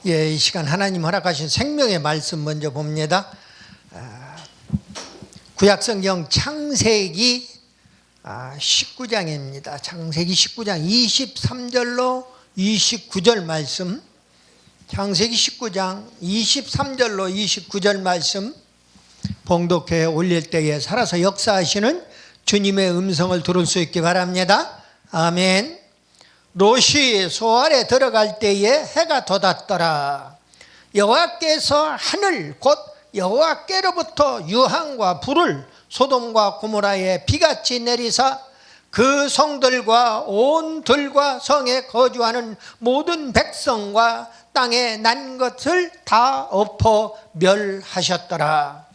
예, 이 시간 하나님 허락하신 생명의 말씀 먼저 봅니다. 구약성경 창세기 19장입니다. 창세기 19장 23절로 29절 말씀. 창세기 19장 23절로 29절 말씀 봉독회 올릴 때에 살아서 역사하시는 주님의 음성을 들을 수 있기 바랍니다. 아멘. 롯이 소알에 들어갈 때에 해가 돋았더라. 여호와께서 하늘 곧 여호와께로부터 유황과 불을 소돔과 고모라에 비같이 내리사 그 성들과 온 들과 성에 거주하는 모든 백성과 땅에 난 것을 다 엎어 멸하셨더라.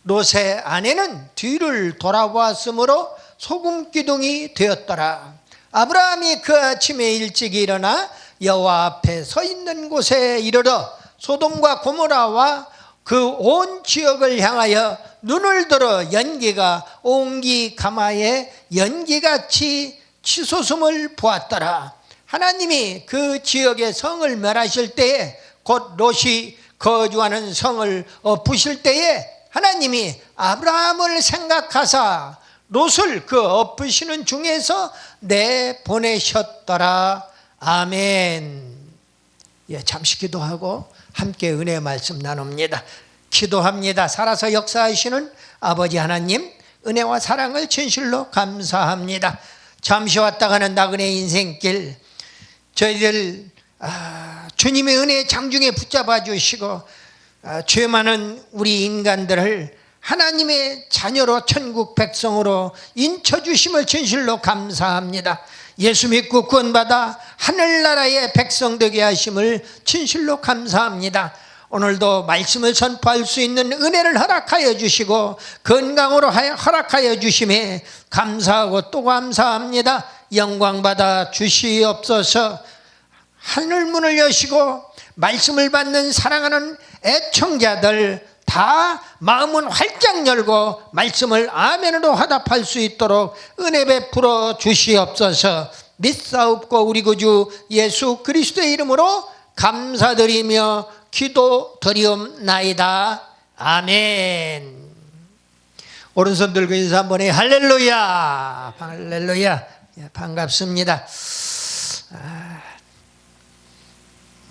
롯의 아내는 뒤를 돌아보았으므로 소금 기둥이 되었더라. 아브라함이 그 아침에 일찍 일어나 여호와 앞에 서 있는 곳에 이르러 소돔과 고모라와 그 온 지역을 향하여 눈을 들어 연기가 옹기 가마에 연기같이 치솟음을 보았더라. 하나님이 그 지역의 성을 멸하실 때에 곧 롯이 거주하는 성을 엎으실 때에 하나님이 아브라함을 생각하사 롯을 그 엎으시는 중에서 내보내셨더라. 아멘. 예, 잠시 기도하고 함께 은혜의 말씀 나눕니다. 기도합니다. 살아서 역사하시는 아버지 하나님, 은혜와 사랑을 진실로 감사합니다. 잠시 왔다 가는 나그네 인생길, 저희들 주님의 은혜의 장중에 붙잡아 주시고 죄 많은 우리 인간들을 하나님의 자녀로 천국 백성으로 인쳐주심을 진실로 감사합니다. 예수 믿고 구원받아 하늘나라의 백성 되게 하심을 진실로 감사합니다. 오늘도 말씀을 선포할 수 있는 은혜를 허락하여 주시고 건강으로 허락하여 주심에 감사하고 또 감사합니다. 영광받아 주시옵소서. 하늘문을 여시고 말씀을 받는 사랑하는 애청자들 다 마음은 활짝 열고 말씀을 아멘으로 화답할 수 있도록 은혜 베풀어 주시옵소서. 믿사옵고 우리 구주 예수 그리스도의 이름으로 감사드리며 기도드리옵나이다. 아멘. 오른손 들고 인사 한번 해. 할렐루야. 할렐루야. 반갑습니다.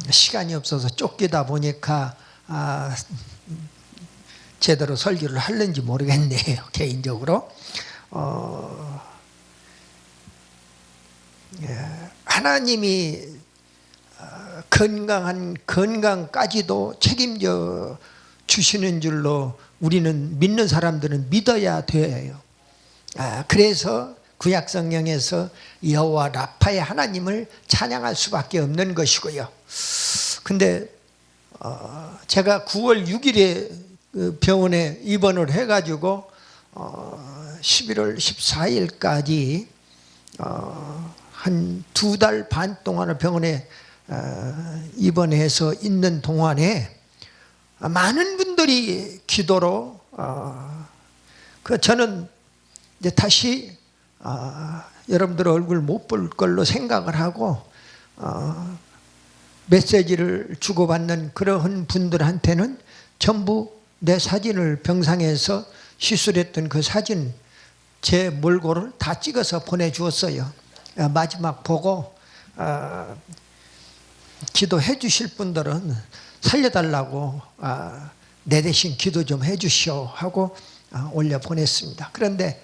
시간이 없어서 쫓기다 보니까 제대로 설교를 하는지 모르겠네요. 개인적으로 하나님이 건강까지도 책임져 주시는 줄로 우리는 믿는 사람들은 믿어야 돼요. 그래서 구약성경에서 여호와 라파의 하나님을 찬양할 수밖에 없는 것이고요. 근데 제가 9월 6일에 병원에 입원을 해가지고 11월 14일까지 한 2달 반 동안을 병원에 입원해서 있는 동안에 많은 분들이 기도로 저는 이제 다시 여러분들 얼굴 못 볼 걸로 생각을 하고 메시지를 주고받는 그러한 분들한테는 전부 내 사진을 병상에서 시술했던 그 사진 제 몰골을 다 찍어서 보내주었어요. 마지막 보고 기도해 주실 분들은 살려달라고 내 대신 기도 좀 해 주시오 하고 올려 보냈습니다. 그런데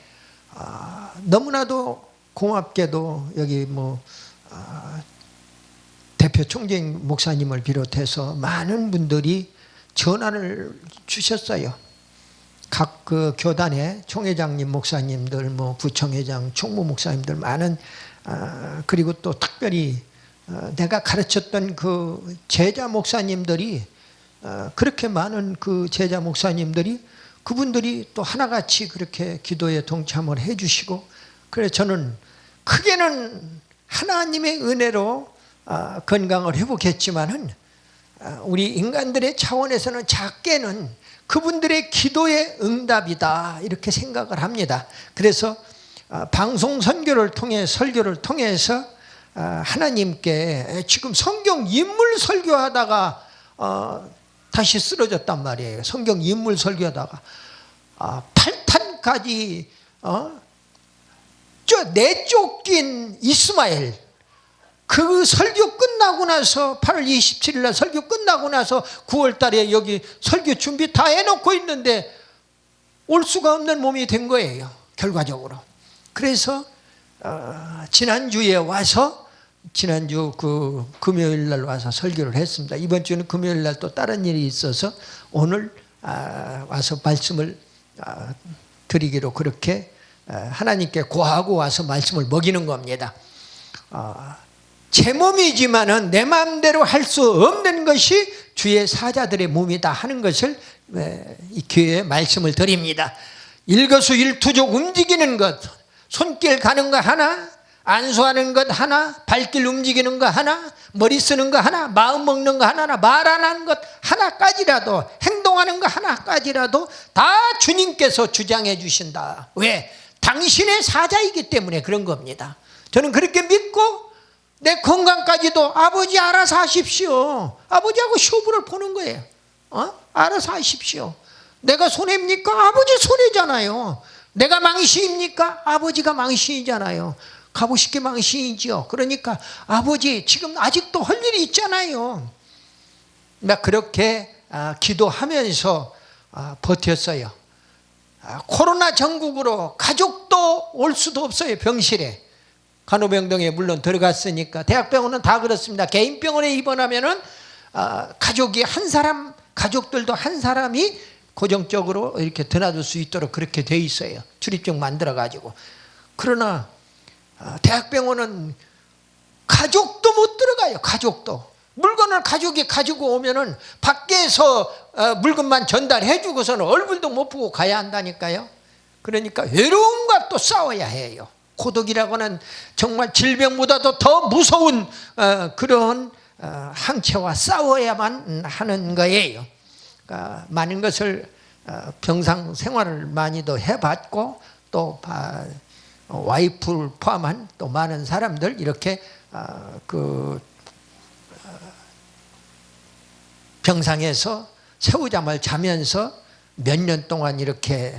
너무나도 고맙게도 여기 대표 총재인 목사님을 비롯해서 많은 분들이 전화를 주셨어요. 각 그 교단의 총회장님, 목사님들, 부총회장, 총무 목사님들 많은 그리고 또 특별히 내가 가르쳤던 그 제자 목사님들이 그렇게 많은 그 제자 목사님들이 그분들이 또 하나같이 그렇게 기도에 동참을 해주시고 그래서 저는 크게는 하나님의 은혜로 건강을 회복했지만은 우리 인간들의 차원에서는 작게는 그분들의 기도의 응답이다 이렇게 생각을 합니다. 그래서 방송 선교를 통해 설교를 통해서 하나님께 지금 성경 인물 설교하다가 다시 쓰러졌단 말이에요. 성경 인물 설교하다가 8탄까지 내쫓긴 이스마엘, 그 설교 끝나고 나서 8월 27일 날 설교 끝나고 나서 9월 달에 여기 설교 준비 다 해놓고 있는데 올 수가 없는 몸이 된 거예요, 결과적으로. 그래서 지난주에 와서, 지난주 그 금요일 날 와서 설교를 했습니다. 이번 주는 금요일 날 또 다른 일이 있어서 오늘 와서 말씀을 드리기로 그렇게 하나님께 고하고 와서 말씀을 먹이는 겁니다. 제 몸이지만은 내 마음대로 할 수 없는 것이 주의 사자들의 몸이다 하는 것을 이 교회에 말씀을 드립니다. 일거수일투족 움직이는 것, 손길 가는 거 하나, 안수하는 것 하나, 발길 움직이는 거 하나, 머리 쓰는 거 하나, 마음 먹는 거 하나, 말 안 하는 것 하나까지라도, 행동하는 거 하나까지라도 다 주님께서 주장해 주신다. 왜? 당신의 사자이기 때문에 그런 겁니다. 저는 그렇게 믿고 내 건강까지도 아버지 알아서 하십시오. 아버지하고 쇼부를 보는 거예요. 알아서 하십시오. 내가 손해입니까? 아버지 손해잖아요. 내가 망신입니까? 아버지가 망신이잖아요. 가보시게 망신이지요. 그러니까 아버지 지금 아직도 할 일이 있잖아요. 나 그렇게 기도하면서 버텼어요. 코로나 전국으로 가족도 올 수도 없어요. 병실에. 간호병동에 물론 들어갔으니까. 대학병원은 다 그렇습니다. 개인병원에 입원하면은 가족이 한 사람, 가족들도 한 사람이 고정적으로 이렇게 드나들 수 있도록 그렇게 돼 있어요. 출입증 만들어 가지고. 그러나 대학병원은 가족도 못 들어가요. 가족도. 물건을 가족이 가지고 오면은 밖에서 물건만 전달해 주고서는 얼굴도 못 보고 가야 한다니까요. 그러니까 외로움과 또 싸워야 해요. 고독이라고는 정말 질병보다도 더 무서운 그런 항체와 싸워야만 하는 거예요. 그러니까 많은 것을 병상 생활을 많이도 해봤고 또 와이프를 포함한 또 많은 사람들 이렇게 그 병상에서 새우잠을 자면서 몇 년 동안 이렇게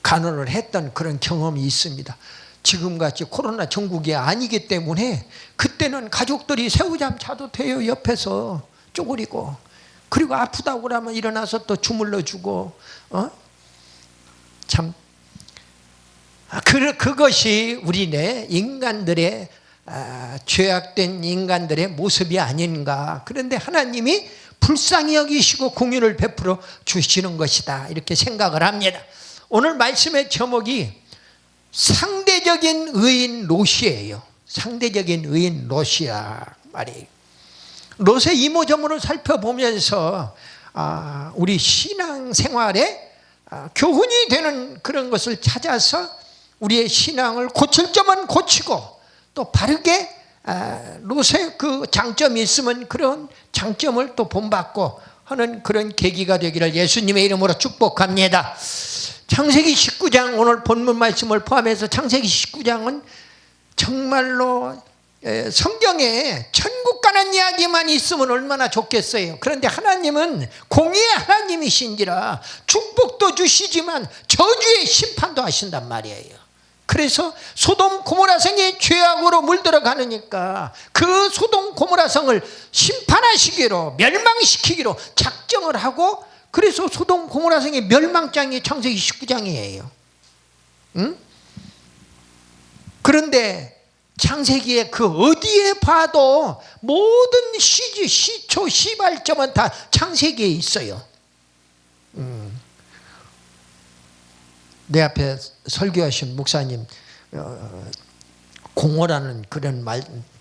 간호를 했던 그런 경험이 있습니다. 지금같이 코로나 전국이 아니기 때문에 그때는 가족들이 새우잠 자도 돼요. 옆에서 쪼그리고. 그리고 아프다고 그러면 일어나서 또 주물러 주고. 참 그것이 우리네 인간들의 죄악된 인간들의 모습이 아닌가. 그런데 하나님이 불쌍히 여기시고 공유를 베풀어 주시는 것이다, 이렇게 생각을 합니다. 오늘 말씀의 제목이 상대적인 의인 롯이에요. 상대적인 의인 롯이야 말이에요. 롯의 이모저모를 살펴보면서 우리 신앙생활에 교훈이 되는 그런 것을 찾아서 우리의 신앙을 고칠 점은 고치고 또 바르게 롯의 그 장점이 있으면 그런 장점을 또 본받고 하는 그런 계기가 되기를 예수님의 이름으로 축복합니다. 창세기 19장, 오늘 본문 말씀을 포함해서 창세기 19장은 정말로 성경에 천국 가는 이야기만 있으면 얼마나 좋겠어요. 그런데 하나님은 공의의 하나님이신지라 축복도 주시지만 저주의 심판도 하신단 말이에요. 그래서 소돔 고모라성이 죄악으로 물들어가니까 그 소돔 고모라성을 심판하시기로, 멸망시키기로 작정을 하고, 그래서 소돔 고모라성의 멸망장이 창세기 19장이에요. 응? 그런데 창세기에 그 어디에 봐도 모든 시초, 시발점은 다 창세기에 있어요. 내 앞에 설교하신 목사님 공허라는 그런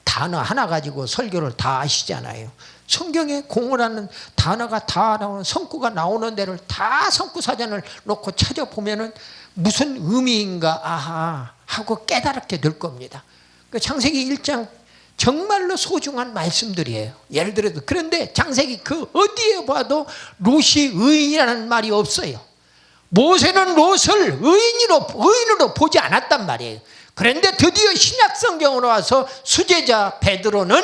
단어 하나 가지고 설교를 다 하시잖아요. 성경에 공허라는 단어가 다 나오는, 성구가 나오는 데를 다 성구사전을 놓고 찾아보면은 무슨 의미인가 아하 하고 깨달게 될 겁니다. 그 창세기 1장 정말로 소중한 말씀들이에요. 예를 들어서 그런데 창세기 그 어디에 봐도 롯이 의인이라는 말이 없어요. 모세는 롯을 의인으로 보지 않았단 말이에요. 그런데 드디어 신약 성경으로 와서 수제자 베드로는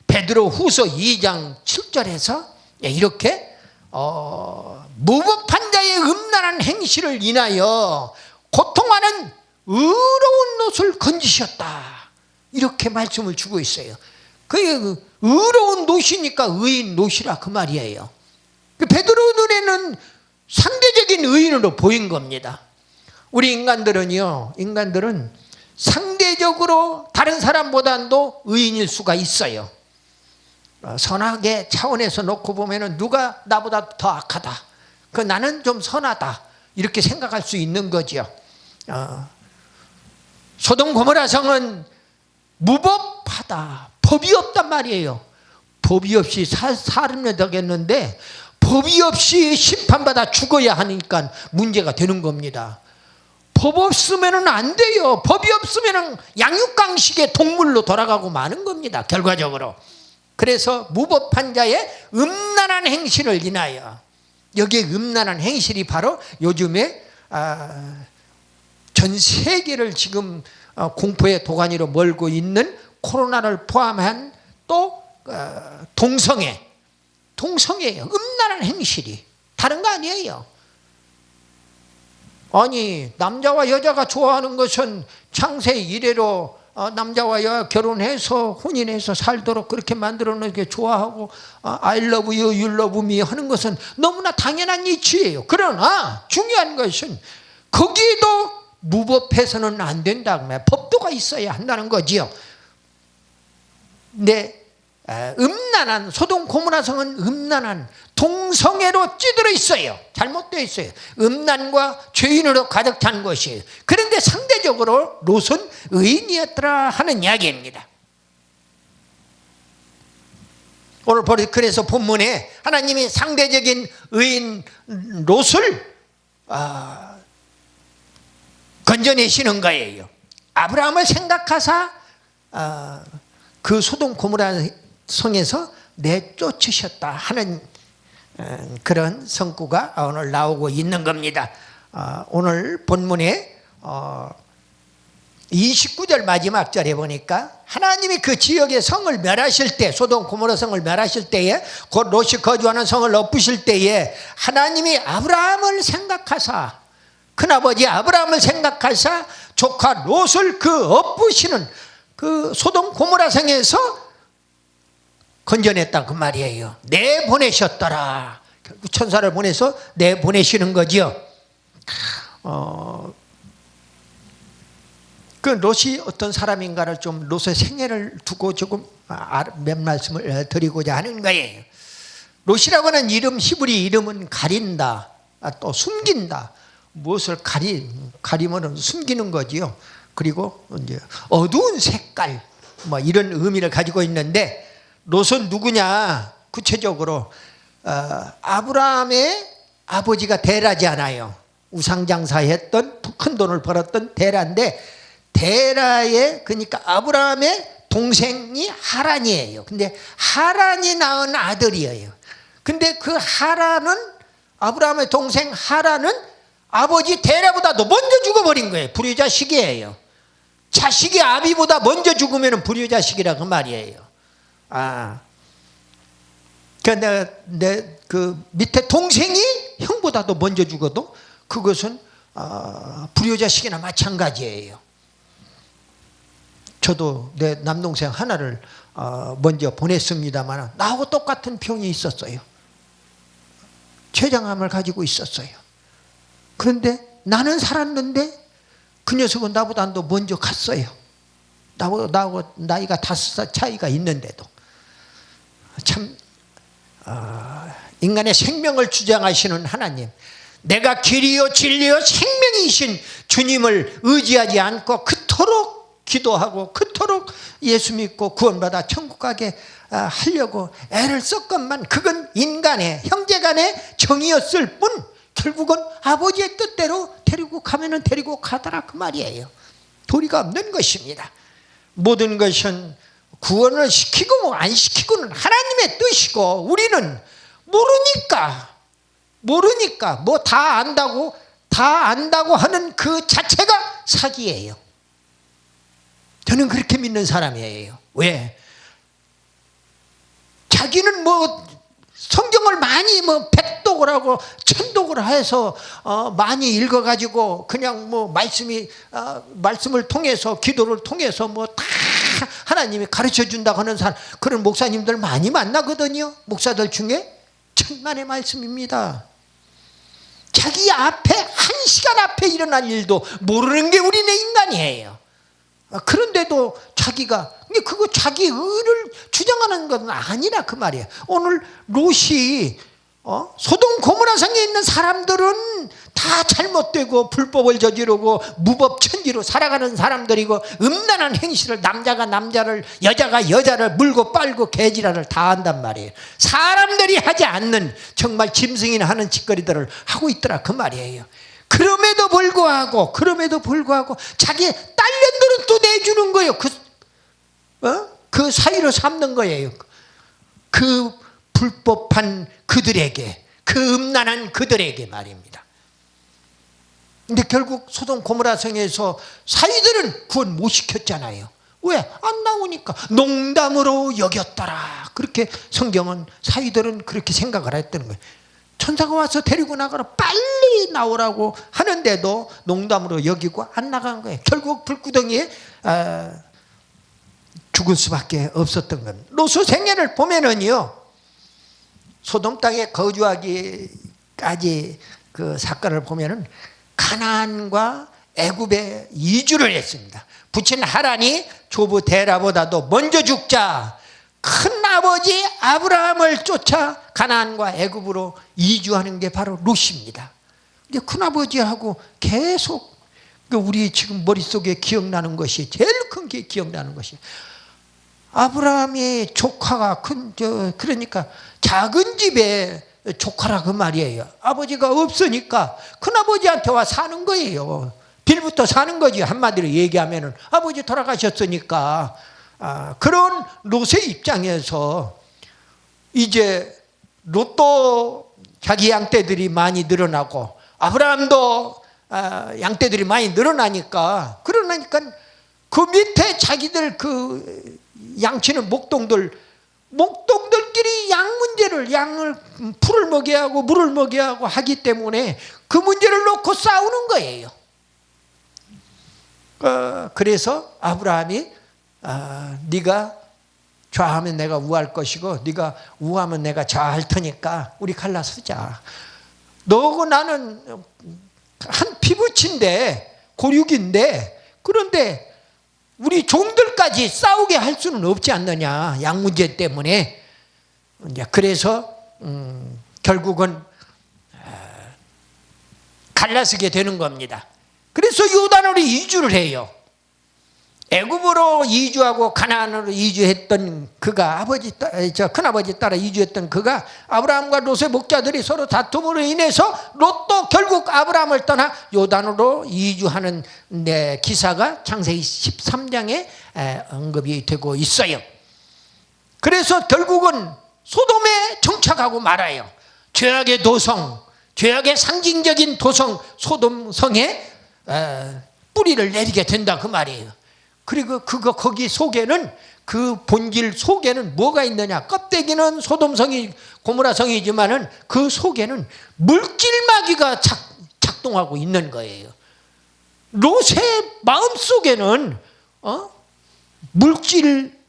베드로 후서 2장 7절에서 이렇게 무법한 자의 음란한 행실을 인하여 고통하는 의로운 롯을 건지셨다, 이렇게 말씀을 주고 있어요. 그 의로운 롯이니까 의인 롯이라 그 말이에요. 베드로 눈에는 상대적인 의인으로 보인 겁니다. 우리 인간들은 상대적으로 다른 사람보다도 의인일 수가 있어요. 선악의 차원에서 놓고 보면은 누가 나보다 더 악하다, 나는 좀 선하다, 이렇게 생각할 수 있는 거죠. 소돔 고모라 성은 무법하다, 법이 없단 말이에요. 법이 없이 살면 되겠는데 법이 없이 심판받아 죽어야 하니까 문제가 되는 겁니다. 법 없으면 안 돼요. 법이 없으면 양육강식의 동물로 돌아가고 마는 겁니다, 결과적으로. 그래서 무법한 자의 음란한 행실을 인하여, 여기에 음란한 행실이 바로 요즘에 전 세계를 지금 공포의 도가니로 몰고 있는 코로나를 포함한 또 동성애예요. 음란한 행실이 다른 거 아니에요. 아니, 남자와 여자가 좋아하는 것은 창세 이래로 남자와 여자 결혼해서 혼인해서 살도록 그렇게 만들어 놓게 좋아하고 I love you, you love me 하는 것은 너무나 당연한 이치예요. 그러나 중요한 것은 거기에도 무법해서는 안 된다, 법도가 있어야 한다는 거지요. 근데 음란한 소돔 고모라 성은 음란한 동성애로 찌들어 있어요. 잘못되어 있어요. 음란과 죄인으로 가득 찬 것이에요. 그런데 상대적으로 롯은 의인이었더라 하는 이야기입니다. 오늘 그래서 본문에 하나님이 상대적인 의인 롯을 건져내시는 거예요. 아브라함을 생각하사 그 소돔 고모라 성에서 내쫓으셨다 하는 그런 성구가 오늘 나오고 있는 겁니다. 오늘 본문에 29절 마지막 절에 보니까 하나님이 그 지역의 성을 멸하실 때, 소돔 고모라 성을 멸하실 때에, 곧 롯이 거주하는 성을 엎으실 때에 하나님이 아브라함을 생각하사, 큰아버지 아브라함을 생각하사 조카 롯을 그 엎으시는 그 소돔 고모라 성에서 건져냈다 그 말이에요. 내보내셨더라. 결국 천사를 보내서 내보내시는 거지요. 그 롯이 어떤 사람인가를 좀 롯의 생애를 두고 조금 몇 말씀을 드리고자 하는 거예요. 롯이라고 하는 이름, 히브리 이름은 가린다, 또 숨긴다, 무엇을 가리면 숨기는 거지요. 그리고 이제 어두운 색깔, 이런 의미를 가지고 있는데, 롯은 누구냐? 구체적으로 아브라함의 아버지가 데라잖아요. 우상장사했던, 큰 돈을 벌었던 데라인데, 데라의, 그러니까 아브라함의 동생이 하란이에요. 근데 하란이 낳은 아들이에요. 근데 그 하란은, 아브라함의 동생 하란은 아버지 데라보다도 먼저 죽어버린 거예요. 불효자식이에요. 자식이 아비보다 먼저 죽으면 불효자식이라 그 말이에요. 그 밑에 동생이 형보다도 먼저 죽어도 그것은 불효자식이나 마찬가지예요. 저도 내 남동생 하나를 먼저 보냈습니다만 나하고 똑같은 병이 있었어요. 췌장암을 가지고 있었어요. 그런데 나는 살았는데 그 녀석은 나보다도 먼저 갔어요. 나하고 나이가 5살 차이가 있는데도. 참 인간의 생명을 주장하시는 하나님, 내가 길이요 진리요 생명이신 주님을 의지하지 않고 그토록 기도하고 그토록 예수 믿고 구원받아 천국 가게 하려고 애를 썼건만 그건 인간의 형제간의 정이었을 뿐 결국은 아버지의 뜻대로 데리고 가면은 데리고 가더라 그 말이에요. 도리가 없는 것입니다. 모든 것은 구원을 시키고 뭐 안 시키고는 하나님의 뜻이고, 우리는 모르니까 뭐 다 안다고 하는 그 자체가 사기예요. 저는 그렇게 믿는 사람이에요. 왜? 자기는 뭐 성경을 많이 뭐 백독을 하고 천독을 해서 많이 읽어가지고 그냥 뭐 말씀을 통해서 기도를 통해서 뭐 다 하나님이 가르쳐 준다고 하는 사람, 그런 목사님들 많이 만나거든요. 목사들 중에 천만의 말씀입니다. 자기 앞에, 한 시간 앞에 일어날 일도 모르는 게 우리네 인간이에요. 그런데도 자기가, 근데 그거 자기 의를 주장하는 건 아니라 그 말이에요. 오늘 롯이 소돔 고모라 성에 있는 사람들은 다 잘못되고 불법을 저지르고 무법천지로 살아가는 사람들이고, 음란한 행실을, 남자가 남자를, 여자가 여자를 물고 빨고 개지랄을 다 한단 말이에요. 사람들이 하지 않는 정말 짐승이나 하는 짓거리들을 하고 있더라 그 말이에요. 그럼에도 불구하고 자기 딸년들은 또 내주는 거예요. 그 사이로 삼는 거예요. 그 불법한 그들에게, 그 음란한 그들에게 말입니다. 근데 결국 소돔 고모라 성에서 사이들은 구원 못 시켰잖아요. 왜? 안 나오니까. 농담으로 여겼더라. 그렇게 성경은, 사이들은 그렇게 생각을 했다는 거예요. 천사가 와서 데리고 나가라, 빨리 나오라고 하는데도 농담으로 여기고 안 나간 거예요. 결국 불구덩이에 죽을 수밖에 없었던 겁니다. 롯의 생애를 보면은요, 소돔 땅에 거주하기까지 그 사건을 보면은 가나안과 애굽에 이주를 했습니다. 부친 하란이 조부 데라보다도 먼저 죽자 큰 아버지 아브라함을 쫓아 가나안과 애굽으로 이주하는 게 바로 롯입니다. 근데 큰 아버지하고 계속 우리 지금 머릿속에 기억나는 것이, 제일 큰 게 기억나는 것이, 아브라함의 조카가 그러니까 작은 집에 조카라 그 말이에요. 아버지가 없으니까 큰아버지한테 와 사는 거예요. 빌부터 사는 거지. 한마디로 얘기하면은 아버지 돌아가셨으니까. 그런 롯의 입장에서 이제 롯도 자기 양떼들이 많이 늘어나고 아브라함도 양떼들이 많이 늘어나니까 그 밑에 자기들 그 양치는 목동들끼리 양을 풀을 먹여야 하고 물을 먹여야 하고 하기 때문에 그 문제를 놓고 싸우는 거예요. 그래서 아브라함이 네가 좌하면 내가 우할 것이고 네가 우하면 내가 좌할 테니까 우리 갈라서자. 너하고 나는 한 피부친데 고륙인데, 그런데 우리 종들까지 싸우게 할 수는 없지 않느냐, 양 문제 때문에. 이제 그래서 결국은 갈라서게 되는 겁니다. 그래서 요단으로 이주를 해요. 애굽으로 이주하고 가나안으로 이주했던 그가, 큰아버지 따라 이주했던 그가, 아브라함과 롯의 목자들이 서로 다툼으로 인해서 롯도 결국 아브라함을 떠나 요단으로 이주하는 기사가 창세기 13장에 언급이 되고 있어요. 그래서 결국은 소돔에 정착하고 말아요. 죄악의 도성, 죄악의 상징적인 도성 소돔 성에 뿌리를 내리게 된다 그 말이에요. 그리고 거기 속에는, 그 본질 속에는 뭐가 있느냐? 껍데기는 소돔성이 고모라성이지만은 그 속에는 물질마귀가 작동하고 있는 거예요. 롯의 마음 속에는 물질,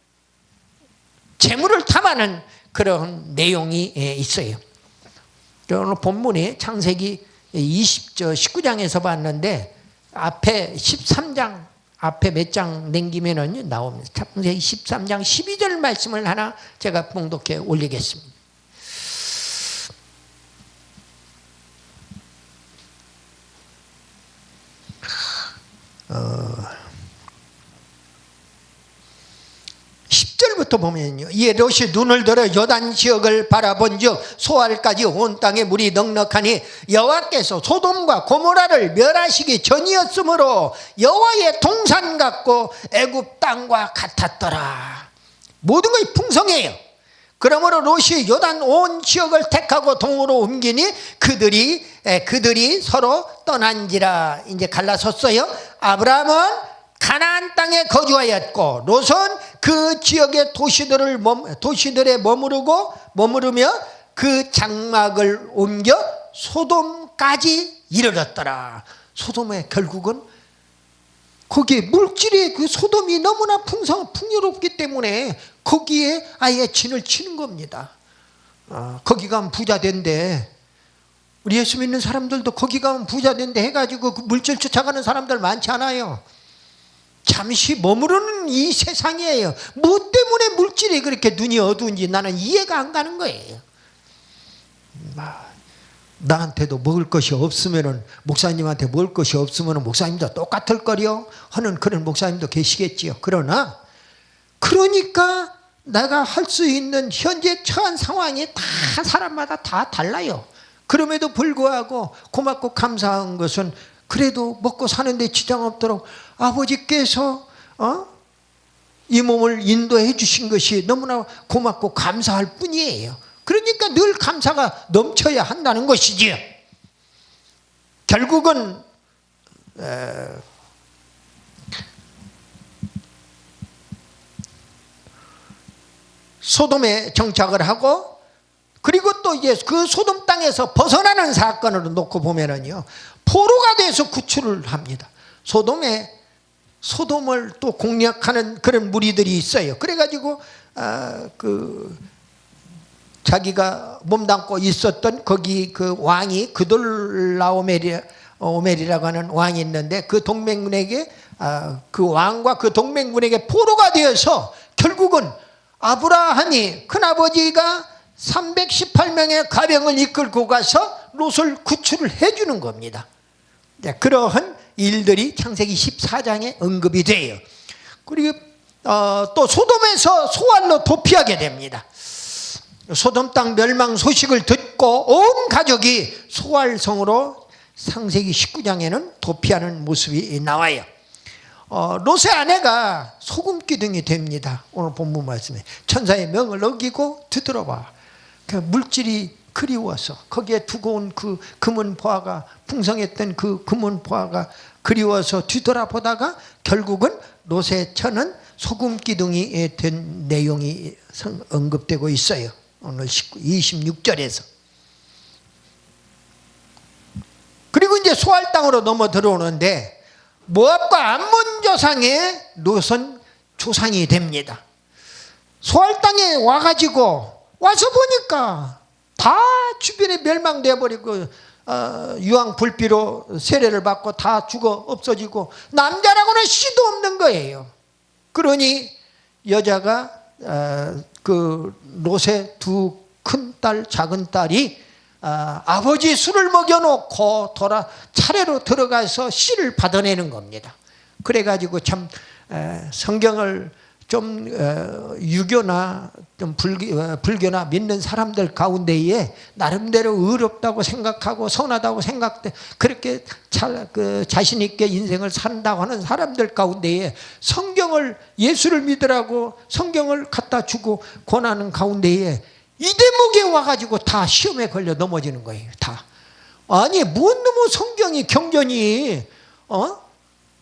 재물을 탐하는 그런 내용이 있어요. 오늘 본문이 창세기 19장에서 봤는데 앞에 13장 앞에 몇 장 남기면은 나옵니다. 창세기 13장 12절 말씀을 하나 제가 봉독해 올리겠습니다. 부터 보면요, 이에 롯이 눈을 들어 요단 지역을 바라본즉 소알까지 온 땅에 물이 넉넉하니 여호와께서 소돔과 고모라를 멸하시기 전이었으므로 여호와의 동산 같고 애굽 땅과 같았더라. 모든 것이 풍성해요. 그러므로 롯이 요단 온 지역을 택하고 동으로 옮기니 그들이 서로 떠난지라. 이제 갈라섰어요. 아브라함은 가나안 땅에 거주하였고 롯은 그 지역의 도시들에 머무르며 그 장막을 옮겨 소돔까지 이르렀더라. 소돔에 결국은 거기에 물질이 그 소돔이 너무나 풍요롭기 때문에 거기에 아예 진을 치는 겁니다. 거기 가면 부자 된대. 우리 예수 믿는 사람들도 거기 가면 부자 된대 해가지고 그 물질 쫓아가는 사람들 많지 않아요. 잠시 머무르는 이 세상이에요. 뭐 때문에 물질이 그렇게 눈이 어두운지 나는 이해가 안 가는 거예요. 나한테도 먹을 것이 없으면은, 목사님한테 먹을 것이 없으면은 목사님도 똑같을 거려 하는 그런 목사님도 계시겠지요. 그러니까 내가 할 수 있는 현재 처한 상황이 다 사람마다 다 달라요. 그럼에도 불구하고 고맙고 감사한 것은 그래도 먹고 사는데 지장 없도록 아버지께서 이 몸을 인도해 주신 것이 너무나 고맙고 감사할 뿐이에요. 그러니까 늘 감사가 넘쳐야 한다는 것이지요. 결국은 소돔에 정착을 하고, 그리고 또 이제 그 소돔 땅에서 벗어나는 사건으로 놓고 보면은요, 포로가 돼서 구출을 합니다. 소돔을 또 공략하는 그런 무리들이 있어요. 그래가지고 자기가 몸담고 있었던 거기 그 왕이 그돌라오멜이라고 하는 왕이 있는데, 그 동맹군에게 그 왕과 그 동맹군에게 포로가 되어서 결국은 아브라함이 큰아버지가 318명의 가병을 이끌고 가서 롯을 구출을 해주는 겁니다. 그러한 일들이 창세기 14장에 언급이 돼요. 그리고 또 소돔에서 소알로 도피하게 됩니다. 소돔 땅 멸망 소식을 듣고 온 가족이 소알성으로 창세기 19장에는 도피하는 모습이 나와요. 롯의 아내가 소금기둥이 됩니다. 오늘 본문 말씀에 천사의 명을 어기고 뒤돌아봐. 그 물질이 그리워서 거기에 두고 온 그 금은 보화가, 풍성했던 그 금은 보화가 그리워서 뒤돌아보다가 결국은 롯의 처는 소금기둥이 된 내용이 언급되고 있어요. 오늘 26절에서. 그리고 이제 소알 땅으로 넘어 들어오는데 모압과 암몬 조상의 롯은 조상이 됩니다. 소알 땅에 와서 보니까 다 주변에 멸망되어 버리고 유황 불비로 세례를 받고 다 죽어 없어지고 남자라고는 씨도 없는 거예요. 그러니 여자가 그 롯의 두 큰딸 작은 딸이 아버지 술을 먹여놓고 차례로 들어가서 씨를 받아내는 겁니다. 그래가지고 참 성경을 좀 유교나 좀 불교나 믿는 사람들 가운데에 나름대로 의롭다고 생각하고 선하다고 생각돼 그렇게 자신 있게 인생을 산다고 하는 사람들 가운데에 성경을, 예수를 믿으라고 성경을 갖다 주고 권하는 가운데에 이 대목에 와가지고 다 시험에 걸려 넘어지는 거예요. 다. 아니 뭔 놈의 성경이 경전이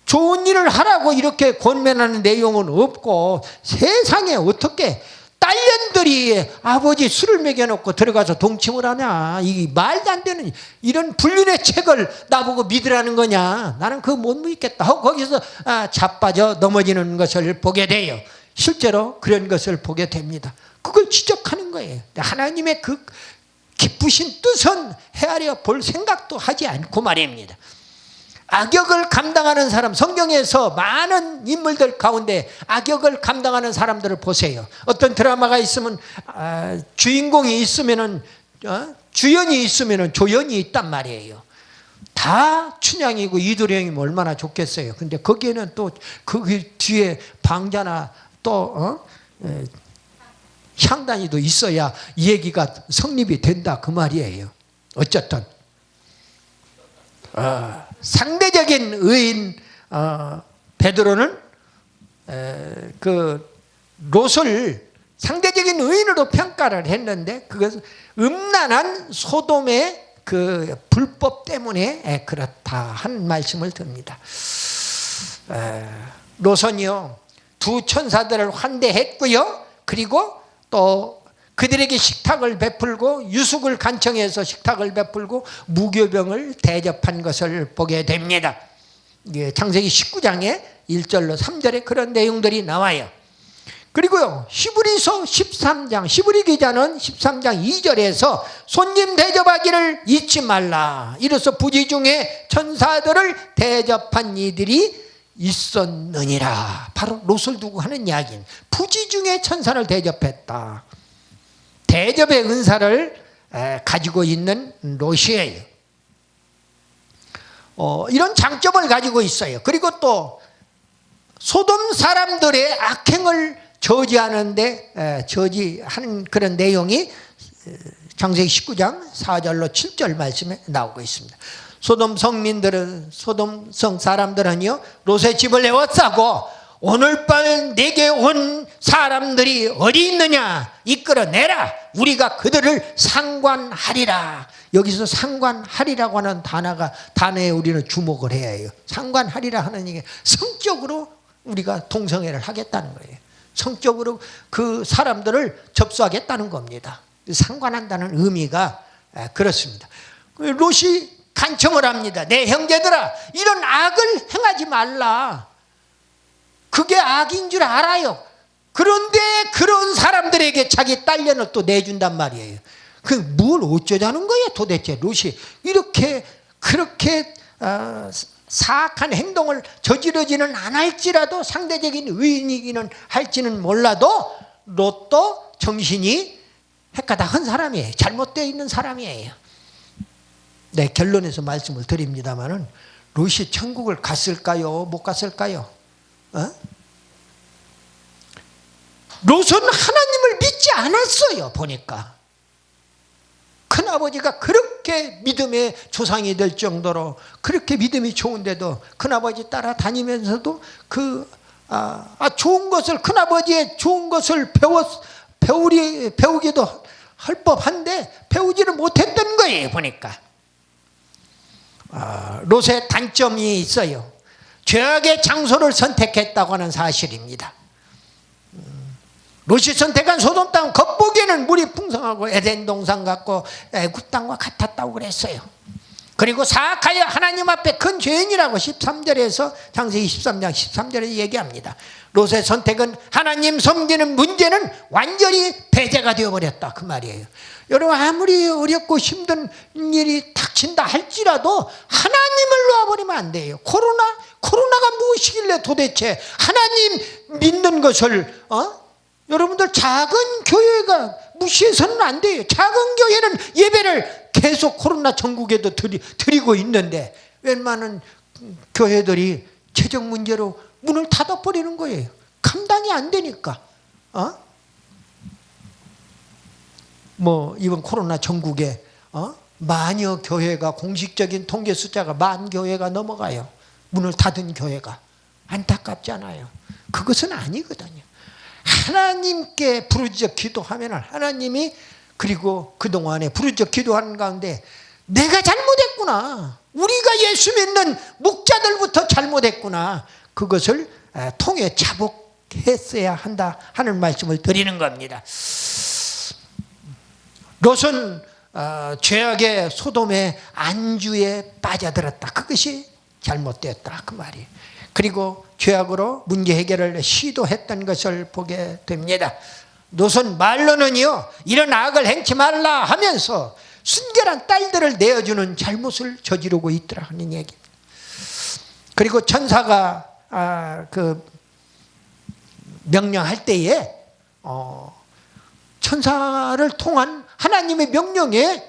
좋은 일을 하라고 이렇게 권면하는 내용은 없고, 세상에 어떻게 딸년들이 아버지 술을 먹여놓고 들어가서 동침을 하냐. 이 말도 안 되는 이런 불륜의 책을 나보고 믿으라는 거냐. 나는 그거 못 믿겠다 하고 거기서 자빠져 넘어지는 것을 보게 돼요. 실제로 그런 것을 보게 됩니다. 그걸 지적하는 거예요. 하나님의 그 기쁘신 뜻은 헤아려 볼 생각도 하지 않고 말입니다. 악역을 감당하는 사람, 성경에서 많은 인물들 가운데 악역을 감당하는 사람들을 보세요. 어떤 드라마가 있으면 주인공이 있으면은 주연이 있으면은 조연이 있단 말이에요. 다 춘향이고 이도령이면 얼마나 좋겠어요. 근데 거기에는 또 그 뒤에 방자나 또 향단이도 있어야 이 얘기가 성립이 된다 그 말이에요. 어쨌든 상대적인 의인 베드로는 그 롯을 상대적인 의인으로 평가를 했는데 그것은 음란한 소돔의 그 불법 때문에 그렇다 한 말씀을 듭니다. 롯은요 두 천사들을 환대했고요. 그리고 또 그들에게 식탁을 베풀고 유숙을 간청해서 식탁을 베풀고 무교병을 대접한 것을 보게 됩니다. 창세기 19장에 1절로 3절에 그런 내용들이 나와요. 그리고요, 히브리서 13장, 히브리 기자는 13장 2절에서 손님 대접하기를 잊지 말라. 이로써 부지 중에 천사들을 대접한 이들이 있었느니라. 바로 롯을 두고 하는 이야기는 부지 중에 천사를 대접했다. 대접의 은사를 가지고 있는 롯이에요. 이런 장점을 가지고 있어요. 그리고 또 소돔 사람들의 악행을 저지하는데 저지하는 그런 내용이 창세기 19장 4절로 7절 말씀에 나오고 있습니다. 소돔 성민들은, 소돔 성 사람들은요, 롯의 집을 에워싸고 오늘 밤 내게 온 사람들이 어디 있느냐 이끌어내라. 우리가 그들을 상관하리라. 여기서 상관하리라고 하는 단어에 우리는 주목을 해야 해요. 상관하리라 하는 얘기, 성적으로 우리가 동성애를 하겠다는 거예요. 성적으로 그 사람들을 접수하겠다는 겁니다. 상관한다는 의미가 그렇습니다. 롯이 간청을 합니다. 내 형제들아, 이런 악을 행하지 말라. 그게 악인 줄 알아요. 그런데 그런 사람들에게 자기 딸년을 또 내준단 말이에요. 그 뭘 어쩌자는 거예요 도대체. 롯이 이렇게 그렇게 사악한 행동을 저지르지는 않을지라도, 상대적인 의인이기는 할지는 몰라도 롯도 정신이 헷가닥한 사람이에요. 잘못되어 있는 사람이에요. 네, 결론에서 말씀을 드립니다마는 롯이 천국을 갔을까요? 못 갔을까요? 롯은 하나님을 믿지 않았어요. 보니까 큰아버지가 그렇게 믿음의 조상이 될 정도로 그렇게 믿음이 좋은데도 큰아버지 따라다니면서도 좋은 것을, 큰아버지의 좋은 것을 배우기도 할 법한데 배우지를 못했던 거예요. 보니까 롯의 단점이 있어요. 죄악의 장소를 선택했다고 하는 사실입니다. 롯이 선택한 소돔 땅은 겉보기에는 물이 풍성하고 에덴 동산 같고 애굽 땅과 같았다고 그랬어요. 그리고 사악하여 하나님 앞에 큰 죄인이라고 13절에서 창세기 23장 13절에 얘기합니다. 롯의 선택은 하나님 섬기는 문제는 완전히 배제가 되어버렸다 그 말이에요. 여러분, 아무리 어렵고 힘든 일이 닥친다 할지라도 하나님을 놓아버리면 안 돼요. 코로나가 무엇이길래 도대체 하나님 믿는 것을 여러분들 작은 교회가 무시해서는 안 돼요. 작은 교회는 예배를 계속 코로나 전국에도 드리고 있는데 웬만한 교회들이 재정 문제로 문을 닫아버리는 거예요. 감당이 안 되니까. 이번 코로나 전국에 만여 교회가, 공식적인 통계 숫자가 10,000교회가 넘어가요. 문을 닫은 교회가. 안타깝잖아요. 그것은 아니거든요. 하나님께 부르짖어 기도하면 하나님이, 그리고 그동안에 부르짖어 기도하는 가운데 내가 잘못했구나, 우리가 예수 믿는 목자들부터 잘못했구나, 그것을 통해 자복했어야 한다 하는 말씀을 드리는 겁니다. 롯은 죄악의 소돔의 안주에 빠져들었다. 그것이 잘못되었다 그 말이에요. 그리고 죄악으로 문제 해결을 시도했던 것을 보게 됩니다. 롯은 말로는요, 이런 악을 행치 말라 하면서 순결한 딸들을 내어주는 잘못을 저지르고 있더라 하는 얘기입니다. 그리고 천사가 명령할 때에 천사를 통한 하나님의 명령에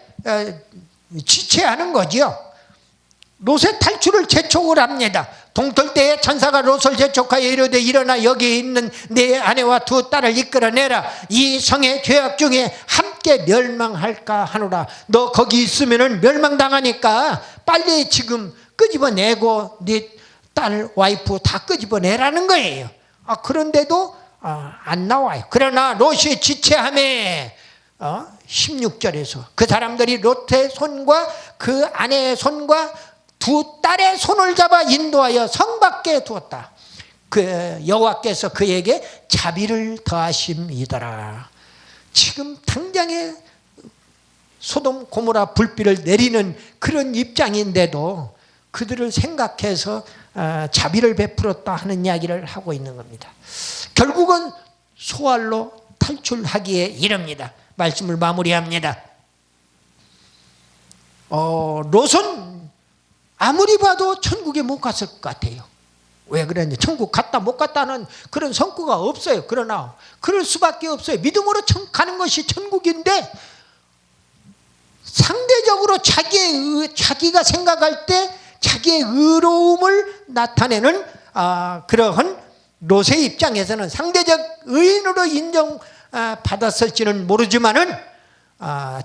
지체하는 거죠. 롯의 탈출을 재촉을 합니다. 동틀 때에 천사가 롯을 재촉하여 이르되 일어나 여기 있는 내 아내와 두 딸을 이끌어내라. 이 성의 죄악 중에 함께 멸망할까 하노라. 너 거기 있으면 멸망당하니까 빨리 지금 끄집어내고 네 딸 와이프 다 끄집어내라는 거예요. 그런데도 안 나와요. 그러나 롯이 지체함에 16절에서 그 사람들이 롯의 손과 그 아내의 손과 두 딸의 손을 잡아 인도하여 성 밖에 두었다. 그 여호와께서 그에게 자비를 더하심이더라. 지금 당장에 소돔 고모라 불비를 내리는 그런 입장인데도 그들을 생각해서 자비를 베풀었다 하는 이야기를 하고 있는 겁니다. 결국은 소알로 탈출하기에 이릅니다. 말씀을 마무리합니다. 롯은 아무리 봐도 천국에 못 갔을 것 같아요. 왜 그러냐? 천국 갔다 못 갔다는 그런 성과가 없어요. 그러나 그럴 수밖에 없어요. 믿음으로 가는 것이 천국인데 상대적으로 자기가 생각할 때 자기의 의로움을 나타내는 그러한 롯의 입장에서는 상대적 의인으로 인정받았을지는 모르지만은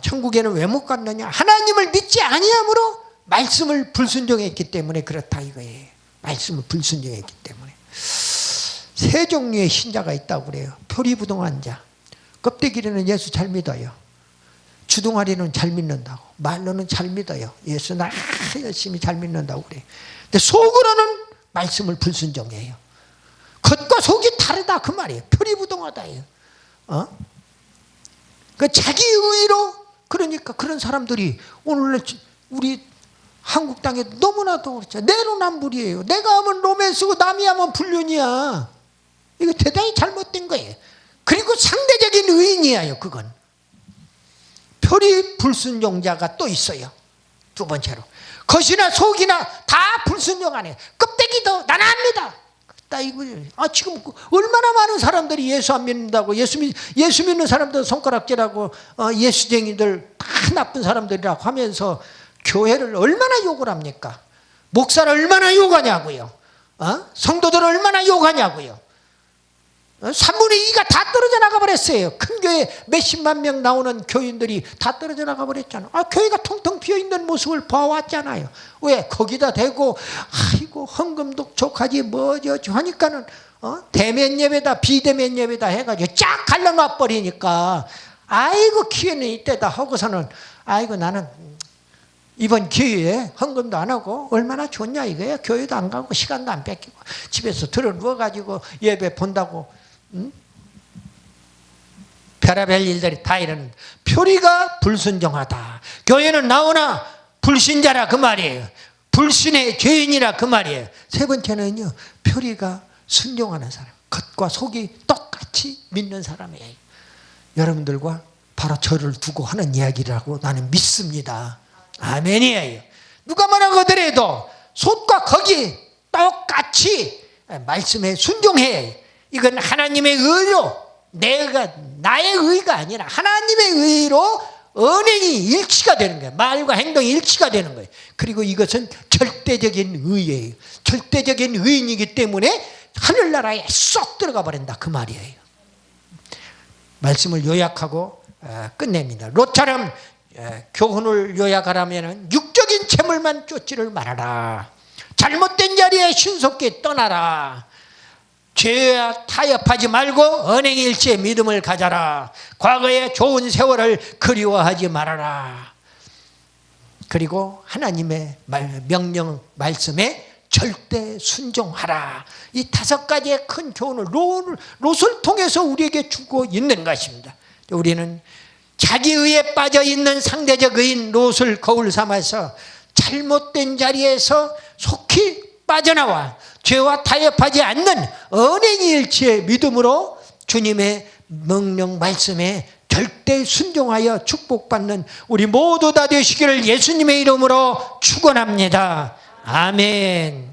천국에는 왜 못 갔느냐? 하나님을 믿지 아니함으로 말씀을 불순종했기 때문에 그렇다 이거예요. 말씀을 불순종했기 때문에. 세 종류의 신자가 있다고 그래요. 표리부동한 자. 껍데기로는 예수 잘 믿어요. 주둥아리는 잘 믿는다고. 말로는 잘 믿어요. 예수 나 열심히 잘 믿는다고 그래요. 근데 속으로는 말씀을 불순종해요. 겉과 속이 다르다 그 말이에요. 표리부동하다예요. 그 자기 의로 그러니까 그런 사람들이 오늘 우리 한국 땅에 너무나도 그렇죠. 내로남불이에요. 내가 하면 로맨스고 남이 하면 불륜이야. 이거 대단히 잘못된 거예요. 그리고 상대적인 의인이에요. 그건. 표리 불순종자가 또 있어요. 두 번째로. 겉이나 속이나 다 불순종 안 해요. 껍데기도 나는 압니다. 지금 얼마나 많은 사람들이 예수 안 믿는다고 예수 믿는 사람들 손가락질하고 예수쟁이들 다 나쁜 사람들이라고 하면서 교회를 얼마나 욕을 합니까? 목사를 얼마나 욕하냐고요. 성도들을 얼마나 욕하냐고요. 3분의 2가 다 떨어져 나가버렸어요. 큰 교회 몇십만 명 나오는 교인들이 다 떨어져 나가버렸잖아요. 교회가 텅텅 비어있는 모습을 봐왔잖아요. 왜? 거기다 대고 아이고 헌금도 족하지 뭐죠 하니까는 대면 예배다 비대면 예배다 해가지고 쫙 갈라놔 버리니까 아이고 기회는 이때다 하고서는 아이고 나는 이번 기회에 헌금도 안 하고 얼마나 좋냐 이거예요. 교회도 안 가고 시간도 안 뺏기고 집에서 들어 누워가지고 예배 본다고 별의별 일들이 다 이러는 표리가 불순종하다. 교회는 나오나 불신자라 그 말이에요. 불신의 죄인이라 그 말이에요. 세 번째는요, 표리가 순종하는 사람, 겉과 속이 똑같이 믿는 사람이에요. 여러분들과 바로 저를 두고 하는 이야기라고 나는 믿습니다. 아멘이에요. 누가 뭐라고 하더라도 속과 겉이 똑같이 말씀에 순종해. 이건 하나님의 의로, 나의 의가 아니라 하나님의 의로 언행이 일치가 되는 거예요. 말과 행동이 일치가 되는 거예요. 그리고 이것은 절대적인 의예요. 절대적인 의인이기 때문에 하늘나라에 쏙 들어가 버린다 그 말이에요. 말씀을 요약하고 끝냅니다. 롯처럼 교훈을 요약하라면 육적인 재물만 쫓지를 말아라. 잘못된 자리에 신속히 떠나라. 죄와 타협하지 말고 언행일치의 믿음을 가져라. 과거의 좋은 세월을 그리워하지 말아라. 그리고 하나님의 명령 말씀에 절대 순종하라. 이 5가지의 큰 교훈을 롯을 통해서 우리에게 주고 있는 것입니다. 우리는 자기의에 빠져있는 상대적 의인 롯을 거울 삼아서 잘못된 자리에서 속히 빠져나와 죄와 타협하지 않는 언행일치의 믿음으로 주님의 명령 말씀에 절대 순종하여 축복받는 우리 모두 다 되시기를 예수님의 이름으로 축원합니다. 아멘.